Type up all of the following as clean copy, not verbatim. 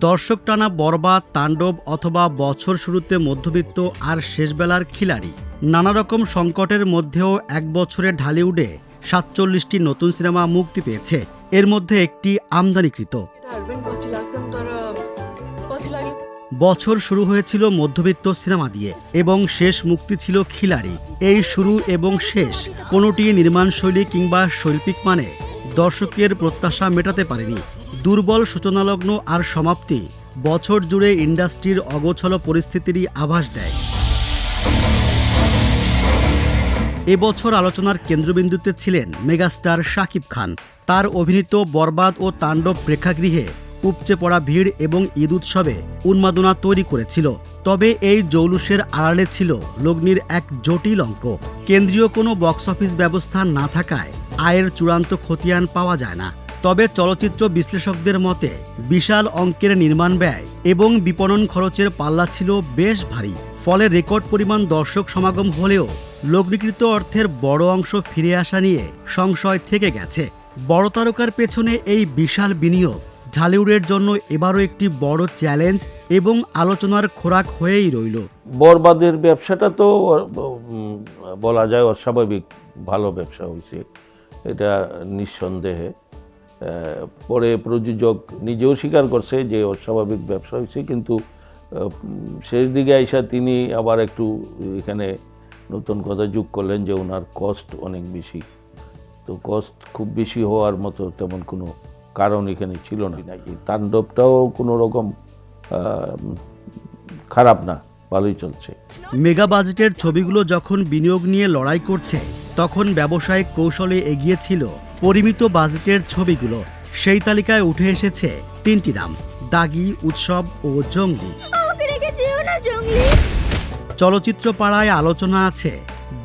দর্শক টানা বরবাদ, তাণ্ডব অথবা বছর শুরুতে মধ্যবিত্ত আর শেষবেলার খিলাড়ি, নানা রকম সংকটের মধ্যেও এক বছরে ঢালিউডে ৪৭টি নতুন সিনেমা মুক্তি পেয়েছে। এর মধ্যে একটি আমদানিকৃত। বছর শুরু হয়েছিল মধ্যবিত্ত সিনেমা দিয়ে এবং শেষ মুক্তি ছিল খিলাড়ি। এই শুরু এবং শেষ কোনোটি নির্মাণশৈলী কিংবা শৈল্পিক মানে দর্শকের প্রত্যাশা মেটাতে পারেনি। দুর্বল সূচনালগ্ন আর সমাপ্তি বছর জুড়ে ইন্ডাস্ট্রির অগোছল পরিস্থিতিরই আভাস দেয়। এবছর আলোচনার কেন্দ্রবিন্দুতে ছিলেন মেগাস্টার শাকিব খান। তার অভিনীত বরবাদ ও তাণ্ডব প্রেক্ষাগৃহে উপচে পড়া ভিড় এবং ঈদ উৎসবে উন্মাদনা তৈরি করেছিল। তবে এই জৌলুসের আড়ালে ছিল লগ্নির এক জটিল অঙ্ক। কেন্দ্রীয় কোনো বক্স অফিস ব্যবস্থা না থাকায় আয়ের চূড়ান্ত খতিয়ান পাওয়া যায় না। তবে চলচ্চিত্র বিশ্লেষকদের মতে বিশাল অঙ্কের নির্মাণ ব্যয় এবং বিপণন খরচের পাল্লা ছিল বেশ ভারী। ফলে রেকর্ড পরিমাণ দর্শক সমাগম হলেও লগ্নিকৃত অর্থের বড় অংশ ফিরে আসা নিয়ে সংশয় থেকে গেছে। বড় তারকার পেছনে এই বিশাল বিনিয়োগ ঢালিউডের জন্য এবারও একটি বড় চ্যালেঞ্জ এবং আলোচনার খোরাক হয়েই রইল। বরবাদের ব্যবসাটা তো বলা যায় অস্বাভাবিক ভালো ব্যবসা হয়েছে, এটা নিঃসন্দেহে। পরে প্রযোজক নিজেও স্বীকার করছে যে অস্বাভাবিক ব্যবসা হয়েছে, কিন্তু শেষ দিকে আইসা তিনি আবার একটু এখানে নতুন কথা যোগ করলেন যে ওনার কস্ট অনেক বেশি। তো কস্ট খুব বেশি হওয়ার মতো তেমন কোনো কারণ এখানে ছিল না। এই তাণ্ডবটাও কোনো রকম খারাপ না, ভালোই চলছে। মেগা বাজেটের ছবিগুলো যখন বিনিয়োগ নিয়ে লড়াই করছে, তখন ব্যবসায়িক কৌশলে এগিয়ে ছিল পরিমিত বাজেটের ছবিগুলো। সেই তালিকায় উঠে এসেছে 3টি নাম: দাগি, উৎসব ও জঙ্গলি। চলচ্চিত্র পাড়ায় আলোচনা আছে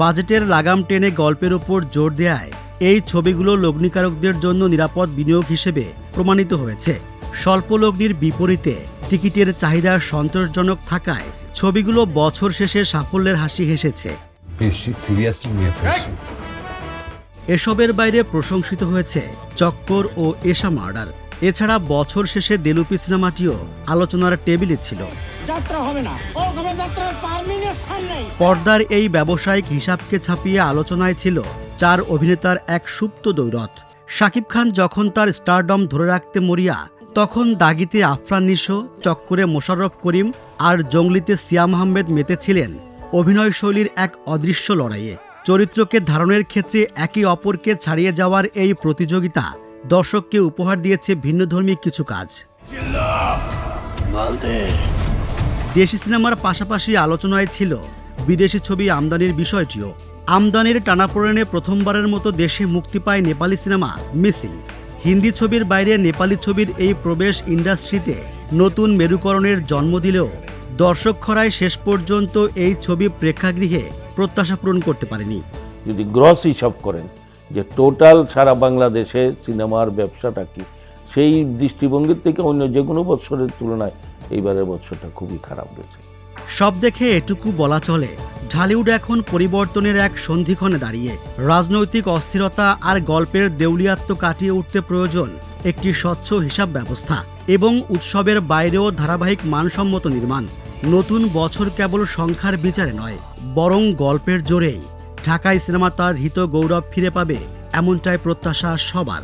বাজেটের লাগাম টেনে গল্পের উপর জোর দেয়ায় এই ছবিগুলো লগ্নিকারকদের জন্য নিরাপদ বিনিয়োগ হিসেবে প্রমাণিত হয়েছে। স্বল্প লগ্নির বিপরীতে টিকিটের চাহিদা সন্তোষজনক থাকায় ছবিগুলো বছর শেষে সাফল্যের হাসি হেসেছে। এসবের বাইরে প্রশংসিত হয়েছে চক্কর ও এশা মার্ডার। এছাড়া বছর শেষে দেলুপি সিনেমাটিও আলোচনার টেবিলে ছিল। পর্দার এই ব্যবসায়িক হিসাবকে ছাপিয়ে আলোচনায় ছিল 4 অভিনেতার এক সুপ্ত দৌলত। শাকিব খান যখন তার স্টারডম ধরে রাখতে মরিয়া, তখন দাগিতে আফরান নিশো, চক্করে মোশাররফ করিম আর জঙ্গলিতে সিয়াম আহমেদ মেতেছিলেন অভিনয় শৈলীর এক অদৃশ্য লড়াইয়ে। চরিত্রকে ধারণের ক্ষেত্রে একে অপরকে ছাড়িয়ে যাওয়ার এই প্রতিযোগিতা দর্শককে উপহার দিয়েছে ভিন্নধর্মী কিছু কাজ। দেশি সিনেমার পাশাপাশি আলোচনায় ছিল বিদেশি ছবি আমদানির বিষয়টিও। আমদানির টানাপোড়েনে প্রথমবারের মতো দেশে মুক্তি পায় নেপালি সিনেমা মিসিং। হিন্দি ছবির বাইরে নেপালি ছবির এই প্রবেশ ইন্ডাস্ট্রিতে নতুন মেরুকরণের জন্ম দিলেও দর্শক খরায় শেষ পর্যন্ত এই ছবি প্রেক্ষাগৃহে প্রত্যাশা পূরণ করতে পারেনি। যদি গ্রস হিসাব করেন যে টোটাল সারা বাংলাদেশে সিনেমার ব্যবসাটা কি, সেই দৃষ্টিভঙ্গির থেকে অন্য যে কোনো বছরের তুলনায় এইবারের বছরটা খুবই খারাপ গেছে। সব দেখে এটুকু বলা চলে, ঢালিউড এখন পরিবর্তনের এক সন্ধিক্ষণে দাঁড়িয়ে। রাজনৈতিক অস্থিরতা আর গল্পের দেউলিয়াত্ম কাটিয়ে উঠতে প্রয়োজন একটি স্বচ্ছ হিসাব ব্যবস্থা এবং উৎসবের বাইরেও ধারাবাহিক মানসম্মত নির্মাণ। নতুন বছর কেবল সংখ্যার বিচারে নয়, বরং গল্পের জোরেই ঢাকাই সিনেমা তার হৃত গৌরব ফিরে পাবে, এমনটাই প্রত্যাশা সবার।